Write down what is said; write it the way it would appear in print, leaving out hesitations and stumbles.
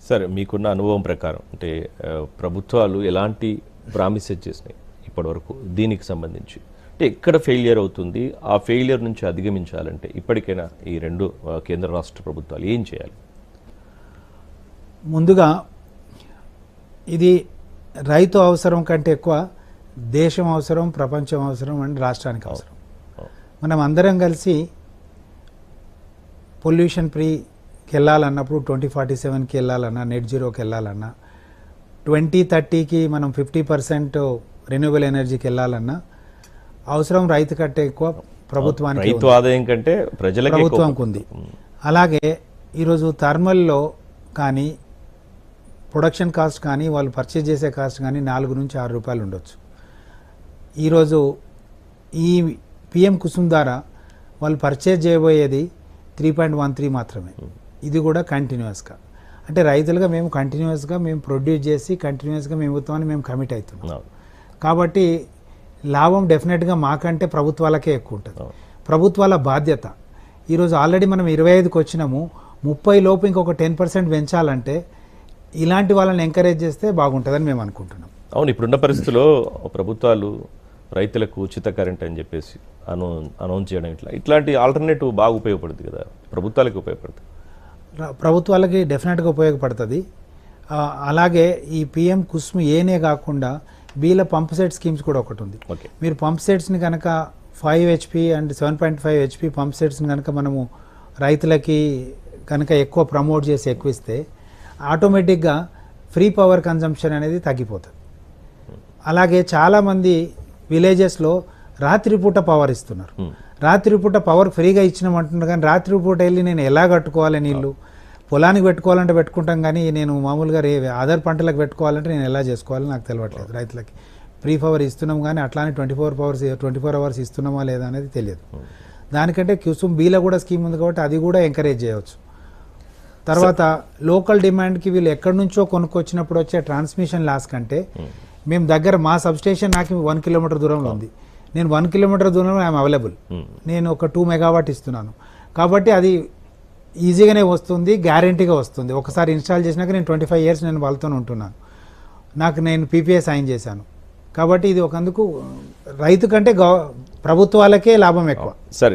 సరే, మీకున్న అనుభవం ప్రకారం అంటే ప్రభుత్వాలు ఎలాంటి ప్రామిసెస్ చేసినాయి ఇప్పటివరకు దీనికి సంబంధించి, అంటే ఎక్కడ ఫెయిలియర్ అవుతుంది, ఆ ఫెయిలియర్ నుంచి అధిగమించాలంటే ఇప్పటికైనా ఈ రెండు కేంద్ర రాష్ట్ర ప్రభుత్వాలు ఏం చేయాలి? ముందుగా ఇది రైతు అవసరం కంటే ఎక్కువ దేశం అవసరం, ప్రపంచం అవసరం అండ్ రాష్ట్రానికి అవసరం. మనం అందరం కలిసి పొల్యూషన్ ఫ్రీకి వెళ్ళాలన్నప్పుడు 2047కి వెళ్ళాలన్నా, నెట్ జీరోకి వెళ్ళాలన్నా, 2030కి మనం 50% రెన్యూవబుల్ ఎనర్జీకి వెళ్ళాలన్నా అవసరం రైతు కంటే ఎక్కువ ప్రభుత్వానికి, రైతు ఆదాయం కంటే ప్రభుత్వానికి ఉంది. అలాగే ఈరోజు థర్మల్లో కానీ ప్రొడక్షన్ కాస్ట్ కానీ వాళ్ళు పర్చేజ్ చేసే కాస్ట్ కానీ 4 నుంచి 6 రూపాయలు ఉండొచ్చు. ఈరోజు ఈ పిఎం కుసుమ్ ద్వారా వాళ్ళు పర్చేజ్ చేయబోయేది 3.13 మాత్రమే. ఇది కూడా కంటిన్యూస్గా, అంటే రైతులుగా మేము కంటిన్యూస్గా మేము ప్రొడ్యూస్ చేసి కంటిన్యూస్గా మేము ఇవ్వతామని మేము కమిట్ అవుతున్నాం. కాబట్టి లాభం డెఫినెట్గా మాకంటే ప్రభుత్వాలకే ఎక్కువ ఉంటుంది. ప్రభుత్వాల బాధ్యత ఈరోజు ఆల్రెడీ మనం 25కి వచ్చినాము, 30 లోపు ఇంకొక 10% పెంచాలంటే ఇలాంటి వాళ్ళని ఎంకరేజ్ చేస్తే బాగుంటుందని మేము అనుకుంటున్నాం. అవును, ఇప్పుడున్న పరిస్థితుల్లో ప్రభుత్వాలు రైతులకు ఉచిత కరెంట్ అని చెప్పేసి అనౌన్స్ చేయడం ఇట్లాంటి ఆల్టర్నేటివ్ బాగా ఉపయోగపడుతుంది కదా, ప్రభుత్వాలకి ఉపయోగపడుతుంది. ప్రభుత్వాలకి డెఫినెట్గా ఉపయోగపడుతుంది. అలాగే ఈ పిఎం కుసుమ్ ఏనే కాకుండా బీల పంప్ సెట్ స్కీమ్స్ కూడా ఒకటి ఉంది. మీరు పంప్ సెట్స్ని కనుక 5 HP అండ్ 7.5 HP పంప్ సెట్స్ని కనుక మనము రైతులకి కనుక ఎక్కువ ప్రమోట్ చేసి ఎక్కువ ఇస్తే ఆటోమేటిక్గా ఫ్రీ పవర్ కన్జంప్షన్ అనేది తగ్గిపోతుంది. అలాగే చాలామంది విలేజెస్లో రాత్రిపూట పవర్ ఇస్తున్నారు. రాత్రిపూట పవర్ ఫ్రీగా ఇచ్చినామంటున్నారు, కానీ రాత్రిపూట వెళ్ళి నేను ఎలా కట్టుకోవాలి నీళ్ళు, పొలానికి పెట్టుకోవాలంటే పెట్టుకుంటాం, కానీ నేను మామూలుగా అదర్ పంటలకు పెట్టుకోవాలంటే నేను ఎలా చేసుకోవాలో నాకు తెలియట్లేదు. రైతులకి ఫ్రీ పవర్ ఇస్తున్నాం కానీ అట్లానే 24 అవర్స్ ఇస్తున్నామా లేదా అనేది తెలియదు. దానికంటే కుసుమ్ బీలో కూడా స్కీమ్ ఉంది కాబట్టి అది కూడా ఎంకరేజ్ చేయవచ్చు. తర్వాత లోకల్ డిమాండ్కి వీళ్ళు ఎక్కడి నుంచో కొనుక్కొచ్చినప్పుడు వచ్చే ట్రాన్స్మిషన్ లాస్ కంటే మేము దగ్గర మా సబ్స్టేషన్ నాకు 1 కిలోమీటర్ దూరంలో ఉంది, నేను 1 కిలోమీటర్ దూరంలో ఐఎమ్ అవైలబుల్, నేను ఒక 2 మెగావాట్ ఇస్తున్నాను కాబట్టి అది ఈజీగానే వస్తుంది, గ్యారంటీగా వస్తుంది. ఒకసారి ఇన్స్టాల్ చేసినాక నేను 25 years నేను వాళ్ళతో ఉంటున్నాను, నేను PPA సైన్ చేశాను. కాబట్టి ఇది ఒకందుకు రైతు కంటే ప్రభుత్వాలకే లాభం ఎక్కువ. సరే.